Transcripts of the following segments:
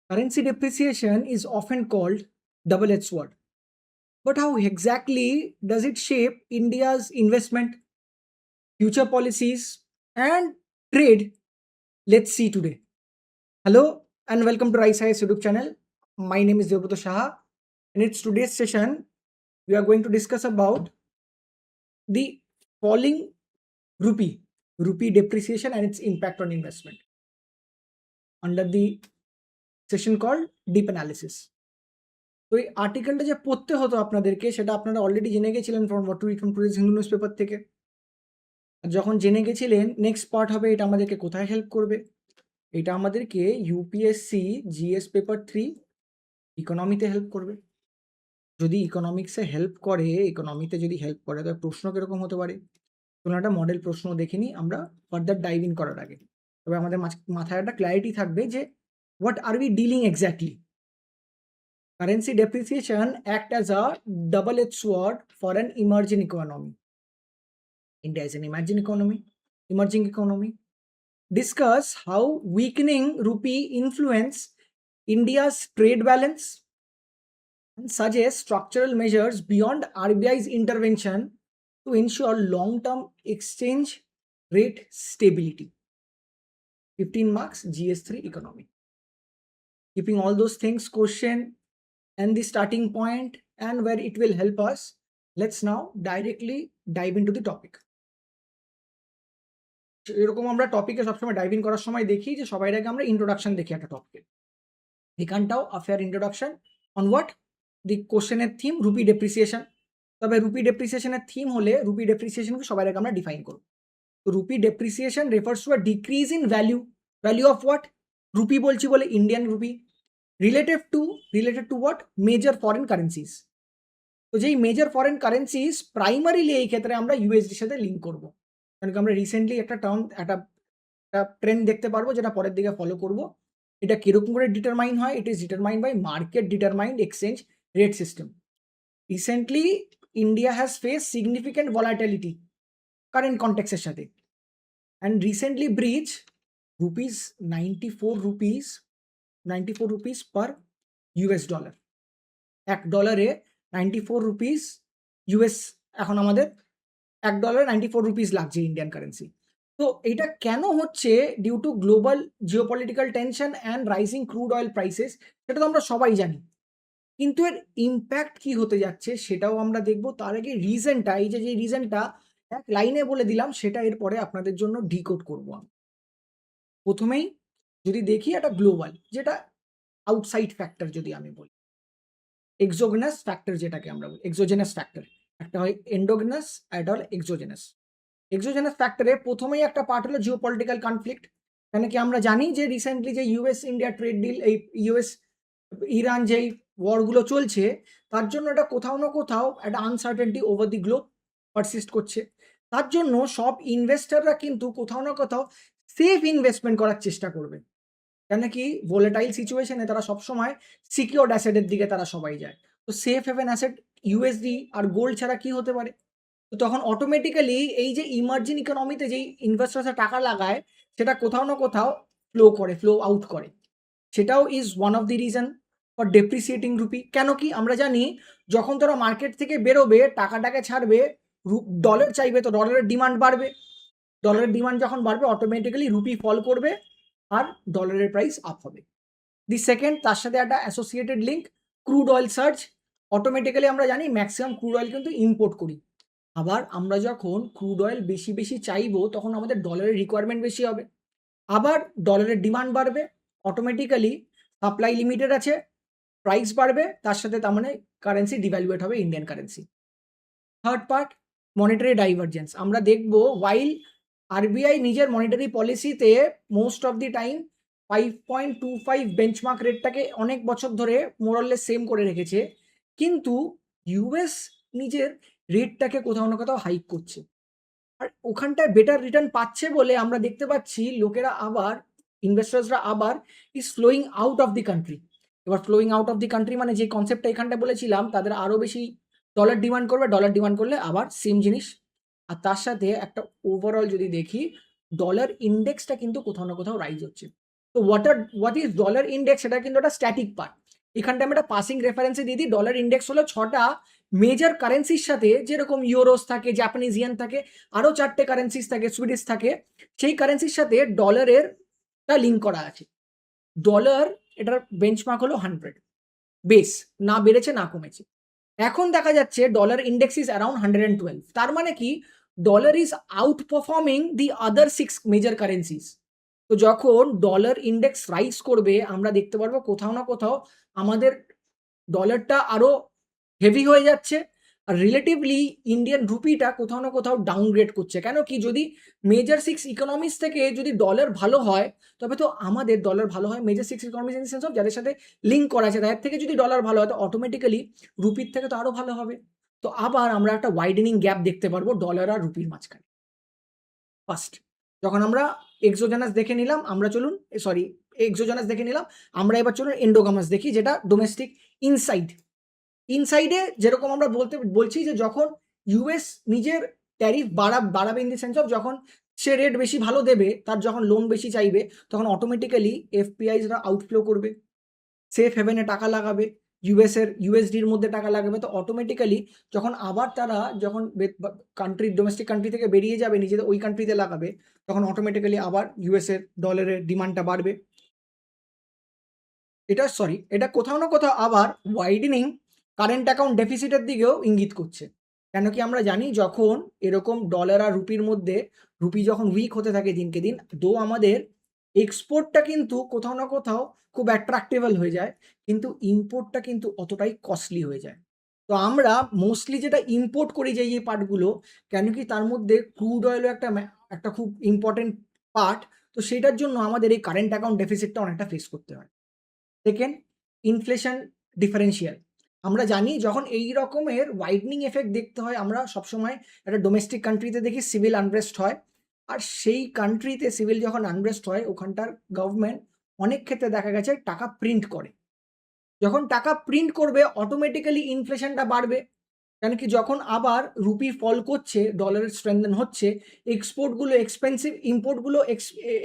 Currency depreciation is often called double-edged sword. But how exactly does it shape India's investment, future policies, and trade? Let's see today. Hello and welcome to Rise Highest YouTube channel. My name is Devbrata Shah, and it's today's session. We are going to discuss about the falling rupee depreciation and its impact on investment under the session called Deep Analysis. তো এই আর্টিকেলটা যে পড়তে হতো আপনাদেরকে সেটা আপনারা already জেনে গেছিলেন from what to read from today's Hindu news paper থেকে। আর যখন জেনে গেছিলেন নেক্সট পার্ট হবে এটা আমাদেরকে কোথায় হেল্প করবে? এটা আমাদেরকে ইউপিএসসি জিএস পেপার 3 ইকোনমিতে হেল্প করবে। যদি ইকোনমিক্সে হেল্প করে, ইকোনমিতে যদি হেল্প করে তবে প্রশ্ন কিরকম হতে পারে? কোনো একটা মডেল প্রশ্ন দেখিনি আমরা ফার্দার ডাইভ ইন করার আগে। তবে আমাদের মাথায় একটা ক্ল্যারিটি থাকবে যে what are we dealing exactly. Currency depreciation act as a double-edged sword for an emerging economy. India is an emerging economy. Discuss how weakening rupee influence India's trade balance and suggest structural measures beyond RBI's intervention to ensure long-term exchange rate stability. 15 marks GS3 economy. Keeping all those things question and the starting point and where it will help us, let's now directly dive into the topic. এরকম আমরা টপিকে সবসময় dive in করার সময় দেখি যে সবাই আগে আমরা ইন্ট্রোডাকশন দেখি একটা টপিকে। এখানটাও affair introduction on what the কোশ্চেনের থিম রুপি ডেপ্রিসিয়েশন। তবে রুপি ডেপ্রিসিয়েশনের থিম হলে রুপি ডেপ্রিসিয়েশনকে সবাই আগে আমরা ডিফাইন করব। তো rupee depreciation refers to a decrease in value of what? Rupee বলছি বলে Indian rupee related to what? Major foreign currencies. তো যেই মেজর ফরেন কারেন্সিস প্রাইমারিলি এই ক্ষেত্রে আমরা ইউএসডির সাথে লিঙ্ক করব। কারণ আমরা রিসেন্টলি একটা ট্রেন্ড দেখতে পারবো যেটা পরের দিকে ফলো করব। এটা কিরকম করে ডিটারমাইন হয়? It is determined by market determined exchange rate system. Recently India has face significant volatility current কনটেক্সের সাথে and recently breach rupees 94 rupees per US dollar. $1 94 rupees US এখন আমাদের $1 94 rupees লাগছে ইন্ডিয়ান কারেন্সি। তো এটা কেন হচ্ছে? Due to global geopolitical tension and rising crude oil prices, সেটা তো আমরা সবাই জানি। কিন্তু এর ইম্প্যাক্ট কি হতে যাচ্ছে সেটাও আমরা দেখব। তার আগে রিজনটা, এই যে রিজনটা এক লাইনে বলে দিলাম সেটা এরপরে আপনাদের জন্য ডিকোড করবো আমি। প্রথমেই যদি দেখি একটা গ্লোবাল, যেটা আউটসাইড ফ্যাক্টর যদি আমি বলি, এক্সোজেনাস ফ্যাক্টর যেটাকে আমরা বলি এক্সোজেনাস ফ্যাক্টর, একটা হয় এন্ডোজেনাস আর একটা হলো এক্সোজেনাস। এক্সোজেনাস ফ্যাক্টরে প্রথমেই একটা পার্ট হলো জিওপলিটিক্যাল কনফ্লিক্ট। কেন কি আমরা জানি যে রিসেন্টলি যে ইউএস ইন্ডিয়া ট্রেড ডিল, এই ইউএস ইরান যেই ওয়ারগুলো চলছে তার জন্য এটা কোথাও না কোথাও একটা uncertainty over the globe persist করছে। তার জন্য সব ইনভেস্টাররা কিন্তু কোথাও না কোথাও সেফ ইনভেস্টমেন্ট করার চেষ্টা করবে। কেন কি ভোলেটাইল সিচুয়েশনে তারা সবসময় সিকিউরড অ্যাসেটের দিকে তারা সবাই যায়। তো সেফ হেভেন অ্যাসেট ইউএসডি আর গোল্ড ছাড়া কি হতে পারে? তো তখন অটোমেটিক্যালি এই যে ইমার্জিং ইকোনমিতে যেই ইনভেস্টার্সরা টাকা লাগায় সেটা কোথাও না কোথাও ফ্লো আউট করে। সেটাও is one of the reason for depreciating rupee. কেন কি আমরা জানি যখন তারা মার্কেট থেকে বেরোবে টাকাটাকে ছাড়বে, ডলার চাইবে, তো ডলারের ডিমান্ড বাড়বে। ডলারের ডিমান্ড যখন বাড়বে অটোমেটিক্যালি রুপি ফল করবে আর ডলারের প্রাইস আপ হবে। দি সেকেন্ড, তার সাথে একটা associated link crude oil search. Automatically আমরা জানি ম্যাক্সিমাম ক্রুড অয়েল কিন্তু ইম্পোর্ট করি। আবার আমরা যখন ক্রুড অয়েল বেশি চাইবো তখন আমাদের ডলারের রিকোয়ারমেন্ট বেশি হবে, আবার ডলারের ডিমান্ড বাড়বে, অটোমেটিক্যালি সাপ্লাই লিমিটেড আছে, প্রাইস বাড়বে, তার সাথে তার মানে কারেন্সি ডিভ্যালুয়েট হবে, Indian currency. Third part, monetary divergence. আমরা দেখবো ওয়াইল আরবিআই নিজের মনিটারি পলিসিতে most of the time 5.25 benchmark রেটটাকে অনেক বছর ধরে মোরললেস সেম করে রেখেছে, কিন্তু ইউএস নিজের রেটটাকে কোথাও না কোথাও হাইক করছে। আর ওখানটায় বেটার রিটার্ন পাচ্ছে বলে আমরা দেখতে পাচ্ছি লোকেরা আবার, ইনভেস্টার্সরা আবার is flowing out of the country. এবার flowing out of the country মানে যে কনসেপ্টটা এখানটায় বলেছিলাম, তাদের আরও বেশি ডলার ডিমান্ড করবে, ডলার ডিমান্ড করলে আবার সেম জিনিস। আর তার সাথে একটা ওভারঅল যদি দেখি ডলার ইন্ডেক্সটা কিন্তু কোথাও না কোথাও রাইজ হচ্ছে। তো হোয়াট ইজ ডলার ইন্ডেক্স, সেটা কিন্তু একটা স্ট্যাটিক পার্ট। এখানটা আমি একটা পাসিং রেফারেন্সে দিয়ে দিই। ডলার ইন্ডেক্স হলো 6টা মেজর কারেন্সির সাথে, যেরকম ইউরোস থাকে, জাপানিজ ইয়েন থাকে, আরও 4টে কারেন্সিস থাকে, সুইডিশ থাকে, সেই কারেন্সির সাথে ডলারের লিঙ্ক করা আছে। ডলার এটার বেঞ্চমার্ক হলো 100 বেস, না বেড়েছে না কমেছে। এখন দেখা যাচ্ছে ডলার ইন্ডেক্স ইজ অ্যারাউন্ড 112। তার মানে কি, dollar is out performing the other 6 major currencies. তো যখন ডলার ইন্ডেক্স রাইজ করবে, আমরা দেখতে পারবো কোথাও না কোথাও আমাদের ডলারটা আরো হেভি হয়ে যাচ্ছে, আর রিলেটিভলি ইন্ডিয়ান রুপিটা কোথাও না কোথাও ডাউনগ্রেড করছে। কেন কি, যদি মেজর 6 ইকোনমিস থেকে যদি ডলার ভালো হয়, তবে তো আমাদের ডলার ভালো হয়। Major 6 economies in sense of যাদের সাথে লিঙ্ক করা আছে, তাদের থেকে যদি ডলার ভালো হয়, তো অটোমেটিক্যালি রুপির থেকে তো আরো ভালো হবে। তো আবার আমরা একটা ওয়াইডেনিং গ্যাপ দেখতে পারবো ডলার আর রুপির মাঝখানে। ফার্স্ট যখন আমরা এক্সোজেনাস দেখে নিলাম, এক্সোজেনাস দেখে নিলাম, আমরা এবার চলুন এন্ডোগামাস দেখি, যেটা ডোমেস্টিক ইনসাইডে যেরকম আমরা বলছি যে যখন ইউএস নিজের ট্যারিফ বাড়াবে, ইন দি সেন্স অফ যখন সে রেট বেশি ভালো দেবে, তার যখন লোন বেশি চাইবে, তখন অটোমেটিক্যালি এফপিআইসরা আউটফ্লো করবে, সেফ হেভেনে টাকা লাগাবে, ইউএসডির মধ্যে টাকা লাগাবে। তো অটোমেটিক্যালি যখন আবার তারা ডোমেস্টিক কান্ট্রি থেকে বেরিয়ে যাবে, নিজেদের ওই কান্ট্রিতে লাগাবে, তখন অটোমেটিক্যালি আবার ইউএসের ডলারের ডিমান্ডটা বাড়বে। এটা কোথাও না কোথাও আবার ওয়াইডেনিং কারেন্ট অ্যাকাউন্ট ডেফিসিটের দিকেও ইঙ্গিত করছে। কেন কি, আমরা জানি যখন এরকম ডলার আর রুপির মধ্যে, রুপি যখন উইক হতে থাকে দিনকে দিন, আমাদের এক্সপোর্টটা কিন্তু কোথাও না কোথাও খুব অ্যাট্রাক্টেবল হয়ে যায়, কিন্তু ইম্পোর্টটা কিন্তু অতটাই কস্টলি হয়ে যায়। তো আমরা মোস্টলি যেটা ইম্পোর্ট করি যে এই পার্টগুলো, কেন কি তার মধ্যে ক্রুড অয়েলও একটা খুব ইম্পর্টেন্ট পার্ট। তো সেটার জন্য আমাদের এই কারেন্ট অ্যাকাউন্ট ডেফিসিটটা অনেকটা ফেস করতে হয়। Second, inflation differential. আমরা জানি যখন এই রকমের ওয়াইডনিং এফেক্ট দেখতে হয়, আমরা সবসময় একটা ডোমেস্টিক কান্ট্রিতে দেখি সিভিল আনরেস্ট হয়, আর সেই কান্ট্রিতে সিভিল যখন আনরেস্ট হয়, ওখানটার গভর্নমেন্ট অনেক ক্ষেত্রে দেখা গেছে টাকা প্রিন্ট করে। যখন টাকা প্রিন্ট করবে, অটোমেটিক্যালি ইনফ্লেশনটা বাড়বে। কেন কি, যখন আবার রুপি ফল করছে, ডলারের স্ট্রেংথেন হচ্ছে, এক্সপোর্টগুলো এক্সপেন্সিভ, ইম্পোর্টগুলো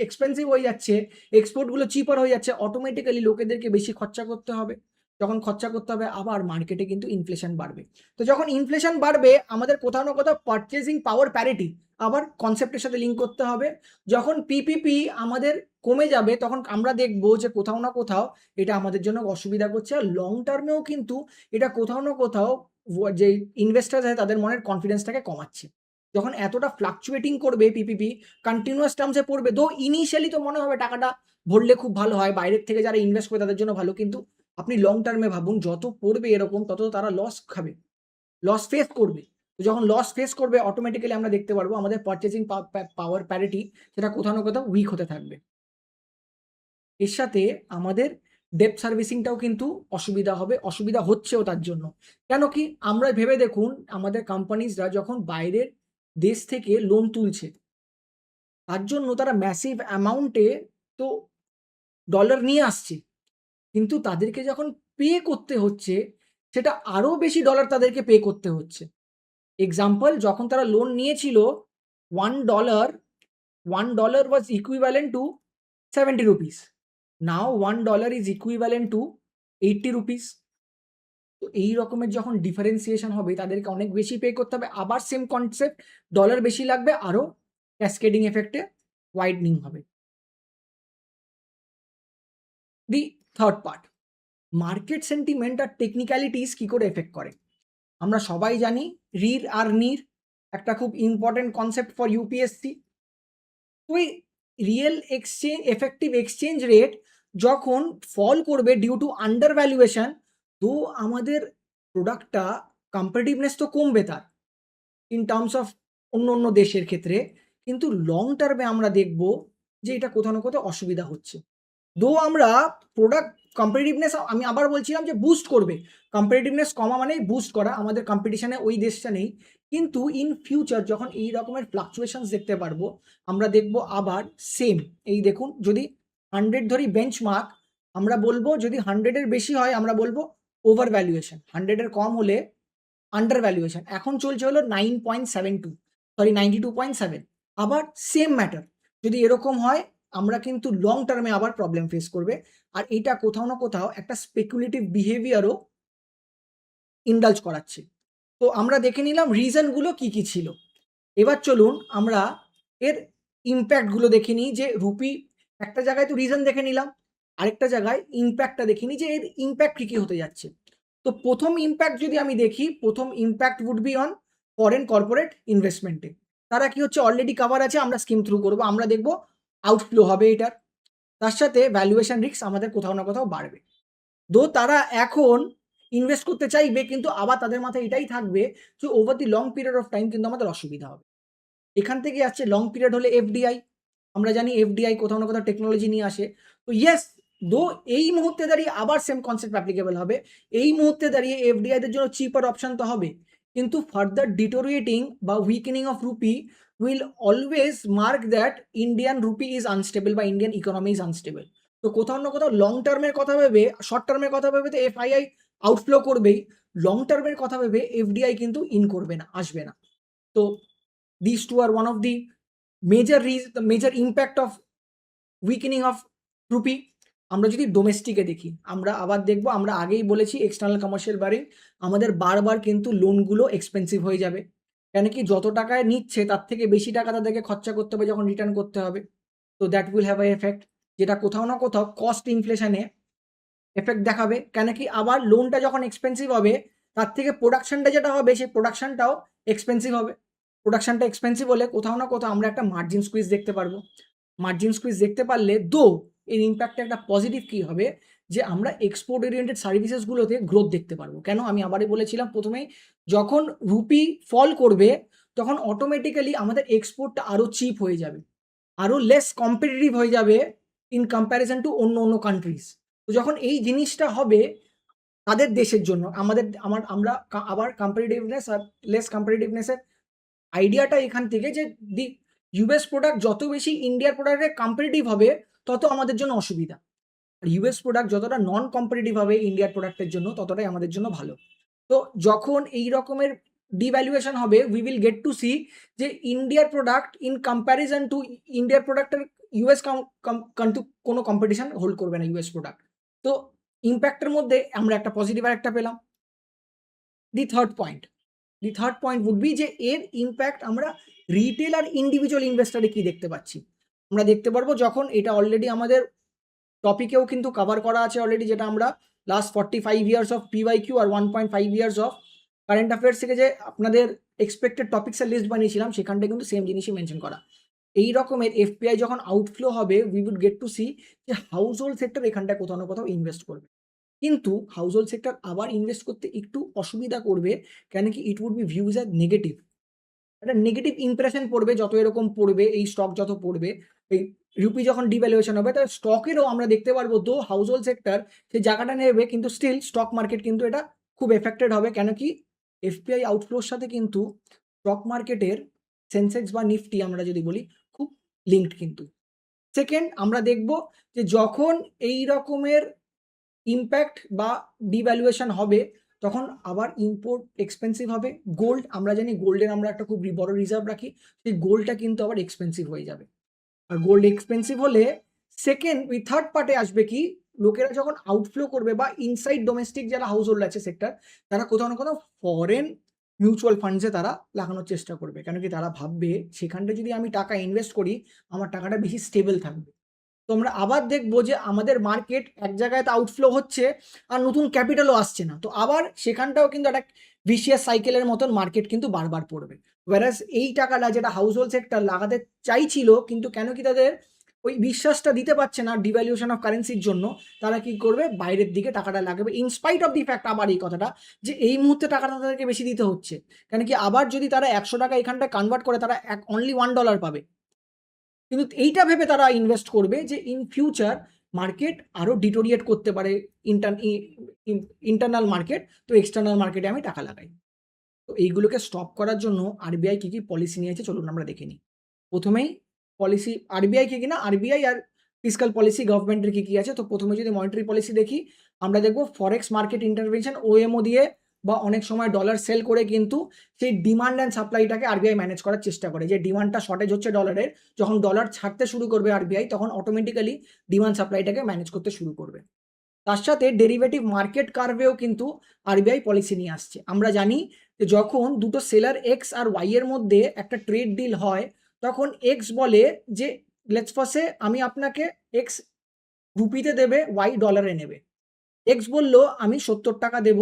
এক্সপেন্সিভ হয়ে যাচ্ছে, এক্সপোর্টগুলো চিপার হয়ে যাচ্ছে, অটোমেটিক্যালি লোকেদেরকে বেশি খরচা করতে হবে। যখন খরচা করতে হবে, আবার মার্কেটে কিন্তু ইনফ্লেশন বাড়বে। তো যখন ইনফ্লেশন বাড়বে, আমাদের কোথাও না কোথাও পারচেজিং পাওয়ার প্যারিটি আবার কনসেপ্টের সাথে লিঙ্ক করতে হবে। যখন পিপিপি আমাদের কমে যাবে, তখন আমরা দেখবো যে কোথাও না কোথাও এটা আমাদের জন্য অসুবিধা করছে, আর লং টার্মেও কিন্তু এটা কোথাও না কোথাও যে ইনভেস্টার্স আছে তাদের মনের কনফিডেন্সটাকে কমাচ্ছে। যখন এতটা ফ্লাকচুয়েটিং করবে পিপিপি, কন্টিনিউয়াস টার্মসে পড়বে, দো ইনিশিয়ালি তো মনে হবে টাকাটা ভরলে খুব ভালো হয়, বাইরের থেকে যারা ইনভেস্ট করে তাদের জন্য ভালো, কিন্তু আপনি লং টার্মে ভাবুন, যত পড়বে এরকম, তত তারা লস খাবে, লস ফেস করবে। তো যখন লস ফেস করবে, অটোমেটিক্যালি আমরা দেখতে পারবো আমাদের পারচেজিং পাওয়ার প্যারিটি সেটা কোথাও না কোথাও উইক হতে থাকবে। এর সাথে আমাদের ডেট সার্ভিসিংটাও কিন্তু অসুবিধা হচ্ছেও তার জন্য। কেন কি, আমরা ভেবে দেখুন, আমাদের কোম্পানিজরা যখন বাইরের দেশ থেকে লোন তুলছে, তার জন্য তারা ম্যাসিভ অ্যামাউন্টে তো ডলার নিয়ে আসছে, কিন্তু তাদেরকে যখন পে করতে হচ্ছে, সেটা আরও বেশি ডলার তাদেরকে পে করতে হচ্ছে। এক্সাম্পল, যখন তারা লোন নিয়েছিল, $1 $1 was equivalent to 70 rupees. Now $1 is equivalent to 80 rupees. তো এই রকমের যখন ডিফারেন্সিয়েশন হবে, তাদেরকে অনেক বেশি পে করতে হবে। আবার সেম কনসেপ্ট, ডলার বেশি লাগবে, আরও ক্যাসকেডিং এফেক্টে ওয়াইডনিং হবে। The third part, market sentiment আর টেকনিক্যালিটিস কি করে এফেক্ট করে। আমরা সবাই জানি রির আর নির একটা খুব ইম্পর্টেন্ট কনসেপ্ট ফর ইউপিএসসি। তো এই এফেক্টিভ এক্সচেঞ্জ রেট যখন ফল করবে ডিউ টু আন্ডার ভ্যালুয়েশন, তো আমাদের প্রোডাক্টটা কম্পিটিটিভনেস তো কমবে তার, ইন টার্মস অফ অন্য দেশের ক্ষেত্রে, কিন্তু লং টার্মে আমরা দেখব যে এটা কোথাও না কোথাও অসুবিধা হচ্ছে। আমরা প্রোডাক্ট কম্পিটিটিভনেস, আমি আবার বলছিলাম যে বুস্ট করবে, কম্পিটিটিভনেস কমা মানে বুস্ট করা, আমাদের কম্পিটিশনে ওই দেশটা নেই, কিন্তু ইন ফিউচার যখন এই রকমের ফ্লাকচুয়েশনস দেখতে পারবো, আমরা দেখব আবার সেম। এই দেখুন, যদি 100 ধরি বেঞ্চমার্ক, আমরা বলবো যদি 100-এর বেশি হয় আমরা বলবো ওভার ভ্যালুয়েশন, 100-এর কম হলে আন্ডার ভ্যালুয়েশন। এখন চলছে হলো 92.7, আবার সেম ম্যাটার, যদি এরকম হয় আমরা কিন্তু লং টার্মে আবার প্রবলেম ফেস করবে। আর এটা কোথাও না কোথাও একটা স্পেকুলেটিভ বিহেভিয়ারও ইন্ডালজ করাচ্ছে। তো আমরা দেখে নিলাম রিজনগুলো কি কি ছিল। এবার চলুন আমরা এর ইমপ্যাক্টগুলো দেখে নিই, যে রুপি একটা জায়গায় তো রিজন দেখে নিলাম, আরেকটা জায়গায় ইমপ্যাক্টটা দেখে নিই যে এর ইমপ্যাক্ট কি কি হতে যাচ্ছে। তো প্রথম ইমপ্যাক্ট যদি আমি দেখি, প্রথম impact would be on foreign corporate ইনভেস্টমেন্টে। তারা কি হচ্ছে অলরেডি কভার আছে, আমরা স্কিম থ্রু করবো, আমরা দেখবো আউটফ্লো হবে এটার। তার সাথে ভ্যালুয়েশন রিস্ক আমাদের কোথাও না কোথাও বাড়বে। দো তারা এখন ইনভেস্ট করতে চাইবে, কিন্তু আবার তাদের মাথায় এটাই থাকবে যে over the long period of time কিন্তু আমাদের অসুবিধা হবে। এখান থেকে আসছে লং পিরিয়ড হলে এফডিআই। আমরা জানি এফডিআই কোথাও না কোথাও টেকনোলজি নিয়ে আসে। তো ইয়েস, দো এই মুহূর্তে দাঁড়িয়ে আবার সেম কনসেপ্ট অ্যাপ্লিকেবল হবে। এই মুহূর্তে দাঁড়িয়ে এফডিআই দের জন্য চিপার অপশন তো হবে, কিন্তু ফার্দার ডিটোরিয়েটিং বা weakening of rupee will always mark that Indian rupee is unstable বা ইন্ডিয়ান ইকোনমি ইজ আনস্টেবল। তো কোথাও না কোথাও লং টার্মের কথা ভেবে, শর্ট টার্মের কথা ভেবে তো এফআইআই আউটফ্লো করবেই, লং টার্মের কথা ভেবে এফডিআই কিন্তু ইন করবে না, আসবে না। তো these two are one of the major impact of weakening of rupee. আমরা যদি ডোমেস্টিকে দেখি, আমরা আবার দেখবো, আমরা আগেই বলেছি এক্সটার্নাল কমার্শিয়াল বারিং আমাদের বারবার কিন্তু লোনগুলো এক্সপেন্সিভ হয়ে যাবে, কেন কি যত টাকায় নিচ্ছে তার থেকে বেশি টাকা তাদেরকে খরচা করতে হবে যখন রিটার্ন করতে হবে। তো that will have a effect, যেটা কোথাও না কোথাও কস্ট ইনফ্লেশনে এফেক্ট দেখাবে, কেন কি আবার লোনটা যখন এক্সপেন্সিভ হবে তার থেকে প্রোডাকশনটা যেটা হবে সেই প্রোডাকশনটাও এক্সপেন্সিভ হবে। প্রোডাকশনটা এক্সপেন্সিভ হলে কোথাও না কোথাও আমরা একটা মার্জিন স্কুইজ দেখতে পারবো। মার্জিন স্কুইজ দেখতে পারলে দো এর ইম্প্যাক্টে একটা পজিটিভ কি হবে, যে আমরা এক্সপোর্ট ওরিয়েন্টেড সার্ভিসেসগুলোতে গ্রোথ দেখতে পারবো। কেন, আমি আবারই বলেছিলাম প্রথমেই, যখন রুপি ফল করবে তখন অটোমেটিক্যালি আমাদের এক্সপোর্টটা আরও চিপ হয়ে যাবে, আরও লেস কম্পিটিটিভ হয়ে যাবে ইন কম্প্যারিজন টু অন্য অন্য কান্ট্রিজ। তো যখন এই জিনিসটা হবে তাদের দেশের জন্য, আমরা আবার কম্পিটিটিভনেস আর লেস কম্পিটিটিভনেসের আইডিয়াটা এখান থেকে, যে দি ইউএস প্রোডাক্ট যত বেশি ইন্ডিয়ার প্রোডাক্টে কম্পিটিটিভ হবে তত আমাদের জন্য অসুবিধা, আর ইউএস প্রোডাক্ট যতটা নন কম্পিটিটিভ হবে ইন্ডিয়ার প্রোডাক্টের জন্য ততটাই আমাদের জন্য ভালো। তো যখন এই রকমের ডিভ্যালুয়েশন হবে we will get to see যে ইন্ডিয়ার প্রোডাক্ট ইন কম্প্যারিজন টু ইন্ডিয়ার প্রোডাক্টের ইউএস কিন্তু কোনো কম্পিটিশন হোল্ড করবে না ইউএস প্রোডাক্ট। তো ইম্প্যাক্টের মধ্যে আমরা একটা পজিটিভ আর একটা পেলাম। The third point would be যে এর ইম্প্যাক্ট আমরা রিটেল আর ইন্ডিভিজুয়াল ইনভেস্টারে কি দেখতে পাচ্ছি। আমরা দেখতে পারবো যখন এটা অলরেডি আমাদের টপিকেও কিন্তু কভার করা আছে অলরেডি, যেটা আমরা লাস্ট 45 ইয়ার্স অফ পিওয়াইকিউ আর 1.5 ইয়ার্স অফ কারেন্ট অ্যাফেয়ার্স থেকে যে আপনাদের এক্সপেক্টেড টপিক্সের লিস্ট বানিয়েছিলাম সেখানটা কিন্তু সেম জিনিসই মেনশন করা। এই রকমের এফপিআই যখন আউটফ্লো হবে we would get to see যে হাউস হোল্ড সেক্টর এখানটায় কোথাও না কোথাও ইনভেস্ট করবে, কিন্তু হাউস হোল্ড সেক্টর আবার ইনভেস্ট করতে একটু অসুবিধা করবে, কেন কি it would be views as negative. একটা নেগেটিভ ইমপ্রেশন পড়বে যত এরকম পড়বে, এই স্টক যত পড়বে, এই রুপি যখন ডিভ্যালুয়েশন হবে তার স্টকেরও আমরা দেখতে পারবো দো হাউস হোল্ড সেক্টর সেই জায়গাটা নেবে, কিন্তু স্টিল স্টক মার্কেট কিন্তু এটা খুব এফেক্টেড হবে, কেন কি এফপিআই আউটফ্লোর সাথে কিন্তু স্টক মার্কেটের সেন্সেক্স বা নিফটি আমরা যদি বলি খুব লিঙ্কড কিন্তু। সেকেন্ড, আমরা দেখব যে যখন এই রকমের ইম্প্যাক্ট বা ডিভ্যালুয়েশন হবে তখন আবার ইম্পোর্ট এক্সপেন্সিভ হবে। গোল্ড, আমরা জানি গোল্ডের আমরা একটা খুব বড় রিজার্ভ রাখি, সেই গোল্ডটা কিন্তু আবার এক্সপেন্সিভ হয়ে যাবে। আর গোল্ড এক্সপেন্সিভ হলে থার্ড পার্টে আসবে কি, লোকেরা যখন আউটফ্লো করবে বা ইনসাইড ডোমেস্টিক যারা হাউস হোল্ড আছে সেক্টর, তারা কোথাও না কোথাও ফরেন মিউচুয়াল ফান্ডসে তারা লাগানোর চেষ্টা করবে, কেন কি তারা ভাববে সেখানটা যদি আমি টাকা ইনভেস্ট করি আমার টাকাটা বেশি স্টেবল থাকবে। তো আমরা আবার দেখবো যে আমাদের মার্কেট এক জায়গায় তো আউটফ্লো হচ্ছে আর নতুন ক্যাপিটালও আসছে না, তো আবার সেখানটাও কিন্তু একটা ভিসিয়াস সাইকেলের মতন মার্কেট কিন্তু বারবার পড়বে। ওয়ারাস এই টাকাটা যেটা হাউস হোল্ড সেক্টর লাগাতে চাইছিল, কিন্তু কেন কি তাদের ওই বিশ্বাসটা দিতে পারছে না ডিভ্যালুয়েশন অফ কারেন্সির জন্য, তারা কি করবে বাইরের দিকে টাকাটা লাগাবে, ইনস্পাইট অফ দি ফ্যাক্ট আবার এই কথাটা যে এই মুহূর্তে টাকাটা তাদেরকে বেশি দিতে হচ্ছে, কেন কি আবার যদি তারা 100 টাকা এখানটা কনভার্ট করে তারা অনলি $1 পাবে, কিন্তু এইটা ভেবে তারা ইনভেস্ট করবে যে ইন ফিউচার মার্কেট আরও ডিটোরিয়েট করতে পারে, ইন্টারনাল মার্কেট, তো এক্সটার্নাল মার্কেটে আমি টাকা লাগাই। তো এইগুলোকে স্টপ করার জন্য আরবিআই কী কী পলিসি নিয়েছে চলুন আমরা দেখে নিই। প্রথমেই পলিসি আরবিআই কী কিনা, আরবিআই আর ফিসকাল পলিসি গভর্নমেন্টের কী কী আছে। তো প্রথমে যদি মনিটারি পলিসি দেখি, আমরা দেখব ফরেক্স মার্কেট ইন্টারভেনশন ওএমও দিয়ে বা অনেক সময় ডলার সেল করে কিন্তু সেই ডিমান্ড অ্যান্ড সাপ্লাইটাকে আরবিআই ম্যানেজ করার চেষ্টা করে, যে ডিমান্ডটা শর্টেজ হচ্ছে ডলারের, যখন ডলার ছাড়তে শুরু করবে আরবিআই তখন অটোমেটিক্যালি ডিমান্ড সাপ্লাইটাকে ম্যানেজ করতে শুরু করবে। তার সাথে ডেরিভেটিভ মার্কেট কার্ভেও কিন্তু আরবিআই পলিসি নিয়ে আসছে। আমরা জানি যে যখন দুটো সেলার এক্স আর ওয়াই এর মধ্যে একটা ট্রেড ডিল হয়, তখন এক্স বলে যে লেটস ফার্স্টে আমি আপনাকে এক্স রুপিতে দেবে, ওয়াই ডলারে নেবে। এক্স বলল আমি 70 টাকা দেব,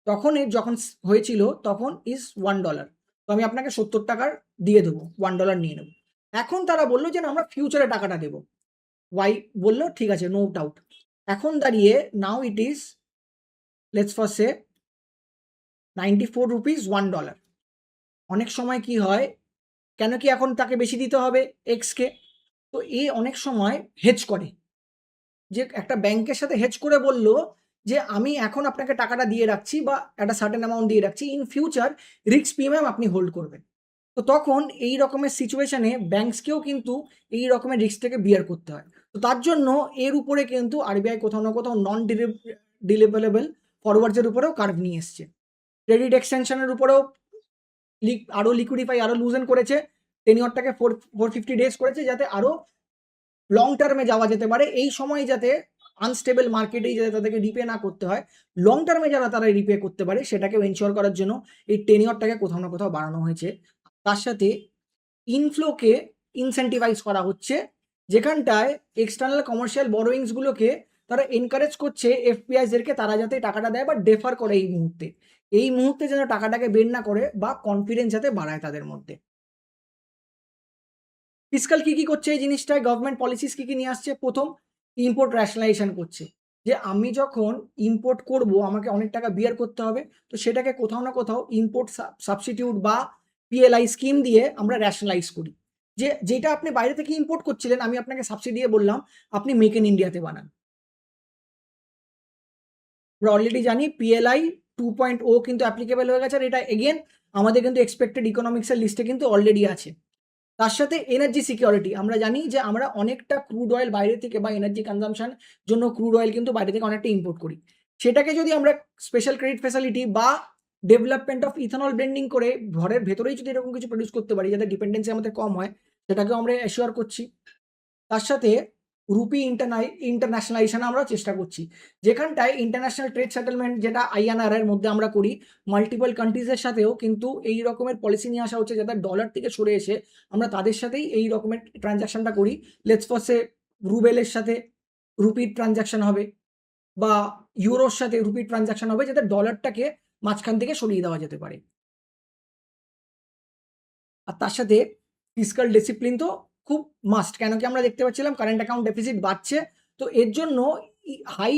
তখন যখন হয়েছিল তখন ইজ $1, তো আমি আপনাকে 70 টাকার দিয়ে দেবো, $1 নিয়ে নেব। এখন তারা বললো যে না আমরা ফিউচারে টাকাটা দেবো, ওয়াই বললো ঠিক আছে নো ডাউট। এখন দাঁড়িয়ে now it is let's first say 94 rupees $1। অনেক সময় কি হয়, কেন কি এখন তাকে বেশি দিতে হবে এক্সকে, তো এ অনেক সময় হেজ করে, যে একটা ব্যাংকের সাথে হেজ করে বলল যে আমি এখন আপনাকে টাকাটা দিয়ে রাখছি বা একটা সার্টেন অ্যামাউন্ট দিয়ে রাখছি, ইন ফিউচার রিস্ক প্রিমিয়াম আপনি হোল্ড করবেন। তো তখন এই রকমের সিচুয়েশনে ব্যাংকসকেও কিন্তু এই রকমের রিস্কটাকে বিয়ার করতে হয়। তো তার জন্য এর উপরে কিন্তু আরবিআই কোথাও না কোথাও নন ডিলিভারেবল ফরওয়ার্ডসের উপরেও কার্ভ নিয়ে এসছে। ক্রেডিট এক্সটেনশনের উপরেও আরও লিকুইডিফাই আরও লুজেন করেছে, টেনিওরটাকে 450 ডেজ করেছে, যাতে আরও লং টার্মে যাওয়া যেতে পারে। এই সময় যাতে আনস্টেবল মার্কেটেই যাতে তাদেরকে রিপে না করতে হয়, লং টার্মে যারা তারা রিপে করতে পারে সেটাকেও এনশিওর করার জন্য এই টেনিওরটাকে কোথাও না কোথাও বাড়ানো হয়েছে। তার সাথে ইনফ্লোকে ইনসেন্টিভাইজ করা হচ্ছে, যেখানটায় এক্সটার্নাল কমার্শিয়াল বরোয়িংসগুলোকে তারা এনকারেজ করছে এফপিআইদেরকে, তারা যাতে টাকাটা দেয় বা ডেফার করে এই মুহূর্তে যেন টাকাটাকে বের না করে, বা কনফিডেন্স যাতে বাড়ায় তাদের মধ্যে। ফিসকাল কি করছে এই জিনিসটায়, গভর্নমেন্ট পলিসিস কি নিয়ে আসছে? প্রথম, ইম্পোর্ট রেশনালাইজেশন করছে, যে আমি যখন ইম্পোর্ট করব আমাকে অনেক টাকা বিয়ার করতে হবে, তো সেটাকে কোথাও না কোথাও ইম্পোর্ট সাবস্টিটিউট বা পিএলআই স্কিম দিয়ে আমরা রেশনালাইজ করি, যে যেটা আপনি বাইরে থেকে ইম্পোর্ট করছিলেন আমি আপনাকে সাবসিডি দিয়ে বললাম আপনি মেক ইন ইন্ডিয়াতে বানান। আমরা অলরেডি জানি পিএলআই 2.0 কিন্তু অ্যাপ্লিকেবল হয়ে গেছে, আর এটা এগেন আমাদের কিন্তু এক্সপেক্টেড ইকোনমিক্সের লিস্টে কিন্তু অলরেডি আছে। তার সাথে এনার্জি সিকিউরিটি, আমরা জানি যে আমরা অনেকটা ক্রুড অয়েল বাইরে থেকে বা এনার্জি কনজাম্পশন জন্য ক্রুড অয়েল কিন্তু বাইরে থেকে অনেকটা ইম্পোর্ট করি, সেটাকে যদি আমরা স্পেশাল ক্রেডিট ফ্যাসিলিটি বা ডেভেলপমেন্ট অফ ইথানল ব্লেন্ডিং করে ঘরের ভেতরেই যদি এরকম কিছু প্রডিউস করতে পারি যাতে ডিপেন্ডেন্সি আমাদের কম হয়, সেটাকেও আমরা অ্যাসিওর করছি। তার সাথে রুপি ইন্টারন্যাশনালাইজেশন আমরা চেষ্টা করছি, যেখানটায় ইন্টারন্যাশনাল ট্রেড সেটেলমেন্ট যেটা আইএনআর এর মধ্যে আমরা করি, মাল্টিপল কান্ট্রিজের সাথেও কিন্তু এই রকমের পলিসি নিয়ে আসা হচ্ছে, যাতে ডলার থেকে সরে এসে আমরা তাদের সাথেই এই রকমের ট্রানজাকশনটা করি। লেটস ফার্স্টে রুবেলের সাথে রুপির ট্রানজাকশন হবে, বা ইউরোর সাথে রুপির ট্রানজাকশন হবে, যাতে ডলারটাকে মাঝখান থেকে সরিয়ে দেওয়া যেতে পারে। আর তার সাথে ফিসকাল ডিসিপ্লিন তো খুব মাস্ট, কেন কি আমরা দেখতে পাচ্ছিলাম কারেন্ট অ্যাকাউন্ট ডেফিসিট বাড়ছে, তো এর জন্য হাই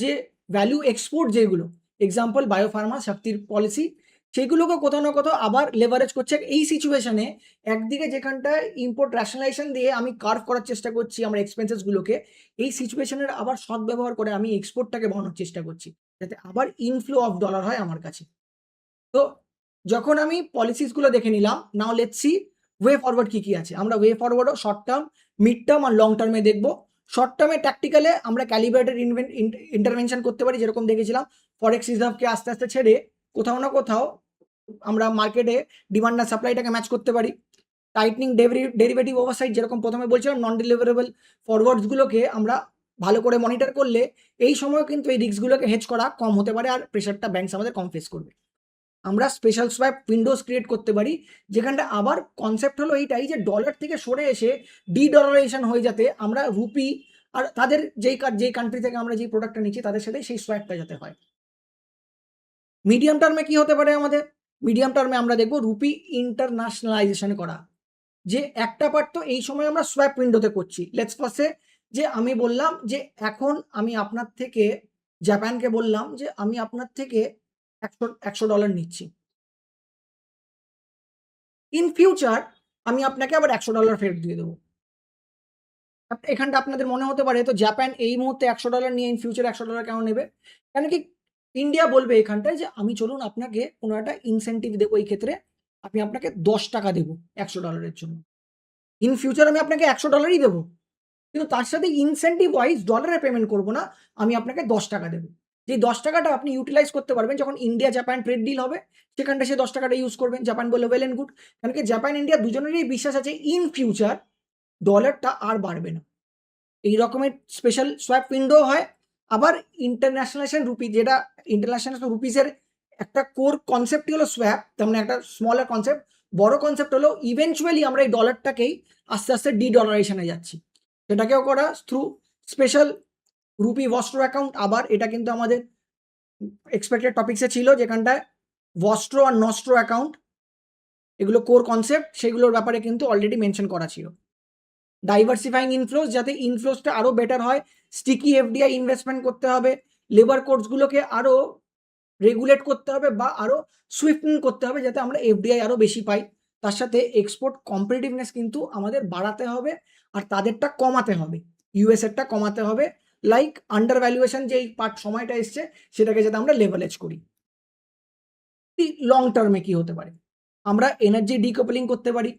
যে ভ্যালু এক্সপোর্ট যেগুলো, এক্সাম্পল বায়োফার্মা শক্তির পলিসি, সেগুলোকে কোথাও না কোথাও আবার লেভারেজ করছে এই সিচুয়েশনে। একদিকে যেখানটায় ইম্পোর্ট রেশনালাইজেশন দিয়ে আমি কার্ভ করার চেষ্টা করছি আমার এক্সপেন্সেসগুলোকে, এই সিচুয়েশনের আবার সদ্ব্যবহার করে আমি এক্সপোর্টটাকে বাড়ানোর চেষ্টা করছি, যাতে আবার ইনফ্লো অফ ডলার হয় আমার কাছে। তো যখন আমি পলিসিসগুলো দেখে নিলাম, now let's see way forward কি আছে। আমরা ওয়ে ফরওয়ার্ডও শর্ট টার্ম, মিড টার্ম আর লং টার্মে দেখবো। শর্ট টার্মে ট্যাকটিক্যালে আমরা ক্যালিব্রেটেড ইন্টারভেনশন করতে পারি, যেরকম দেখেছিলাম ফরেক্স রিজার্ভকে আস্তে আস্তে ছেড়ে কোথাও না কোথাও আমরা মার্কেটে ডিমান্ড আর সাপ্লাইটাকে ম্যাচ করতে পারি। টাইটনিং ডেরিভেটিভ ওভারসাইট, যেরকম প্রথমে বলছিলাম, নন ডেলিভারেবল ফরওয়ার্ডসগুলোকে আমরা ভালো করে মনিটর করলে এই সময় কিন্তু এই রিস্কগুলোকে হেজ করা কম হতে পারে, আর প্রেশারটা ব্যাংকস আমাদের কম ফেস করবে। আমরা স্পেশাল সোয়াপ উইন্ডোজ ক্রিয়েট করতে পারি, যেখানটা আবার কনসেপ্ট হলো এইটাই যে ডলার থেকে সরে এসে ডলারাইজেশন হয়ে, যাতে আমরা রুপি আর তাদের যেই কান্ট্রি থেকে আমরা যেই প্রোডাক্টটা নিচ্ছি তাদের সাথে সেই সোয়াপটা যাতে হয়। মিডিয়াম টার্মে কি হতে পারে আমাদের? মিডিয়াম টার্মে আমরা দেখবো রুপি ইন্টারন্যাশনালাইজেশন করা, যে একটা পার্ট তো এই সময় আমরা সোয়াপ উইন্ডোতে করছি। লেটস ফার্স্টে যে আমি বললাম যে এখন আমি আপনার থেকে জাপানকে বললাম যে আমি আপনার থেকে $100 নিচ্ছি, ইন ফিউচার আমি আপনাকে আবার $100 ফেরত দিয়ে দেবো। এখানটা আপনাদের মনে হতে পারে তো জাপান এই মুহূর্তে $100 নিয়ে ইন ফিউচার $100 কেন নেবে? কেন কি ইন্ডিয়া বলবে এখানটায় যে আমি চলুন আপনাকে কোনো একটা ইনসেন্টিভ দেবো, এই ক্ষেত্রে আমি আপনাকে $10 দেবো $100 জন্য। ইন ফিউচার আমি আপনাকে $100ই দেবো, কিন্তু তার সাথে ইনসেন্টিভ ওয়াইজ ডলারে পেমেন্ট করবো না, আমি আপনাকে $10 দেবো। যে 10 টাকাটা আপনি ইউটিলাইজ করতে পারবেন যখন ইন্ডিয়া জাপান ট্রেড ডিল হবে, সেখানটা সে 10 টাকাটা ইউজ করবেন। জাপান বলল ওয়েল এন্ড গুড। কারণ কি জাপান ইন্ডিয়া দুজনেরই বিশ্বাস আছে ইন ফিউচার ডলারটা আর বাড়বে না। এই রকমের স্পেশাল সোয়াপ উইন্ডো হয়। আবার ইন্টারন্যাশনাল রুপি, যেটা ইন্টারন্যাশনাল রুপিসের একটা কোর কনসেপ্টই হলো সোয়াপ, তার মানে একটা স্মলার কনসেপ্ট। বড় কনসেপ্ট হলো ইভেনচুয়ালি আমরা এই ডলারটাকেই আস্তে আস্তে ডলারাইজেশনে যাচ্ছি, সেটাকেও করা through special rupee Vostro account. আবার এটা কিন্তু আমাদের এক্সপেক্টেড টপিক্সে ছিল, যেখানটায় ভস্ট্রো আর নস্ট্রো অ্যাকাউন্ট এগুলো কোর কনসেপ্ট, সেগুলোর ব্যাপারে কিন্তু অলরেডি মেনশন করা ছিল। ডাইভার্সিফাইং ইনফ্লোস, যাতে ইনফ্লোসটা আরও বেটার হয়, স্টিকি এফডিআই ইনভেস্টমেন্ট করতে হবে, লেবার কোডসগুলোকে আরও রেগুলেট করতে হবে বা আরও সুইফটেন করতে হবে যাতে আমরা এফডিআই আরও বেশি পাই। তার সাথে এক্সপোর্ট কম্পিটিটিভনেস কিন্তু আমাদের বাড়াতে হবে আর তাদেরটা কমাতে হবে, ইউএসএরটা কমাতে হবে। লাইক আন্ডার ভ্যালুয়েশন যে এই সময়টা এসছে সেটাকে যাতে আমরা লেভারেজ করি। লং টার্মে কি হতে পারে, আমরা এনার্জি ডিকাপলিং করতে পারি।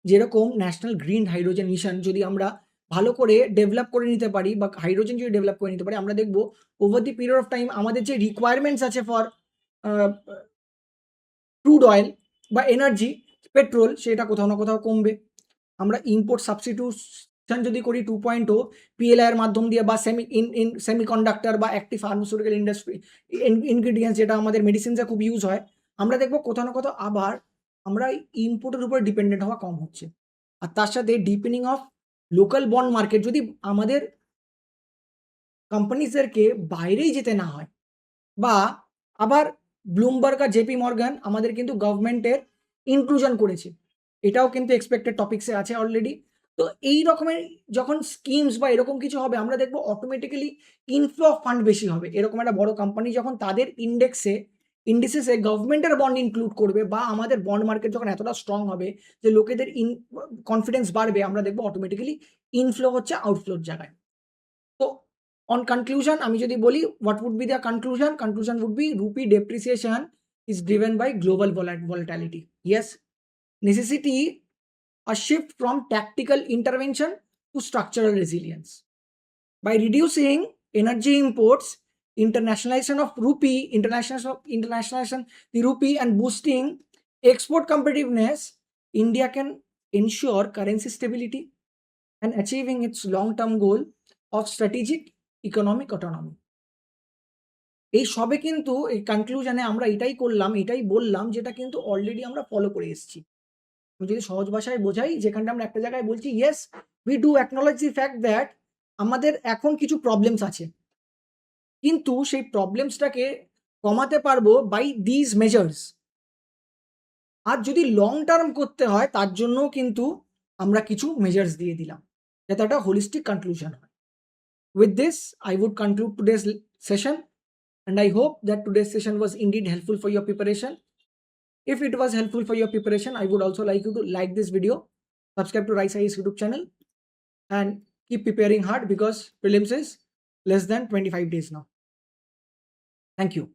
যেরকম ন্যাশনাল গ্রিন হাইড্রোজেন মিশন যদি আমরা ভালো করে ডেভেলপ করে নিতে পারি বা হাইড্রোজেন যদি ডেভেলপ করে নিতে পারি, আমরা দেখবো over the period of time আমাদের যে রিকোয়ারমেন্টস আছে ফর ক্রুড অয়েল বা এনার্জি পেট্রোল, সেটা কোথাও না কোথাও কমবে। আমরা ইম্পোর্ট সাবস্টিটিউশন যদি করি 2.0 পিএলআই এর মাধ্যম দিয়ে বা সেমিকন্ডাক্টর বা অ্যাক্টিভ ফার্মাসিউটিক্যাল ইন্ডাস্ট্রি ইনগ্রিডিয়েন্টস, যেটা আমাদের মেডিসিনসে খুব ইউজ হয়, আমরা দেখবো কোথাও না কোথাও আবার আমরা ইম্পোর্টের উপর ডিপেন্ডেন্ট হওয়া কম হচ্ছে। আর তার সাথে deepening of local bond market, যদি আমাদের কোম্পানিজদেরকে বাইরেই যেতে না হয়, বা আবার ব্লুমবার্গ আর জেপি মর্গান আমাদের কিন্তু গভর্নমেন্টের ইনক্লুশন করেছে, এটাও কিন্তু এক্সপেক্টেড টপিক্সে আছে অলরেডি। তো এই রকমের যখন স্কিমস বা এরকম কিছু হবে, আমরা দেখবো অটোমেটিক্যালি ইনফ্লো অফ ফান্ড বেশি হবে। এরকম একটা বড় কোম্পানি যখন তাদের ইন্ডিসেসে গভর্নমেন্টের বন্ড ইনক্লুড করবে, বা আমাদের বন্ড মার্কেট যখন এতটা স্ট্রং হবে যে লোকেদের কনফিডেন্স বাড়বে, আমরা দেখবো অটোমেটিক্যালি ইনফ্লো হচ্ছে আউটফ্লোর জায়গায়। তো on conclusion, আমি যদি বলি what would be the conclusion? Conclusion would be rupee depreciation is driven by global volatility. Yes, necessity a shift from tactical intervention to structural resilience. By reducing energy imports, internationalization of the rupee and boosting export competitiveness, India can ensure currency stability and achieving its long-term goal of strategic economic autonomy. এই সবে কিন্তু এই কনক্লুশনে আমরা এটাই করলাম, এটাই বললাম, যেটা কিন্তু অলরেডি আমরা ফলো করে এসেছি। আমি যদি সহজ ভাষায় বোঝাই, যেখানটা আমরা একটা জায়গায় বলছি yes we do acknowledge the fact that আমাদের এখন কিছু প্রবলেমস আছে, কিন্তু সেই প্রবলেমসটাকে কমাতে পারবো বাই দিজ মেজার্স। আর যদি লং টার্ম করতে হয় তার জন্য কিন্তু আমরা কিছু মেজার্স দিয়ে দিলাম, যাতে একটা হোলিস্টিক কনক্লুশন হয়। With this, I would conclude today's session, and I hope that today's session was indeed helpful for your preparation. If it was helpful for your preparation, I would also like you to like this video, subscribe to Rise IAS YouTube channel, and keep preparing hard because prelims is less than 25 days now. Thank you.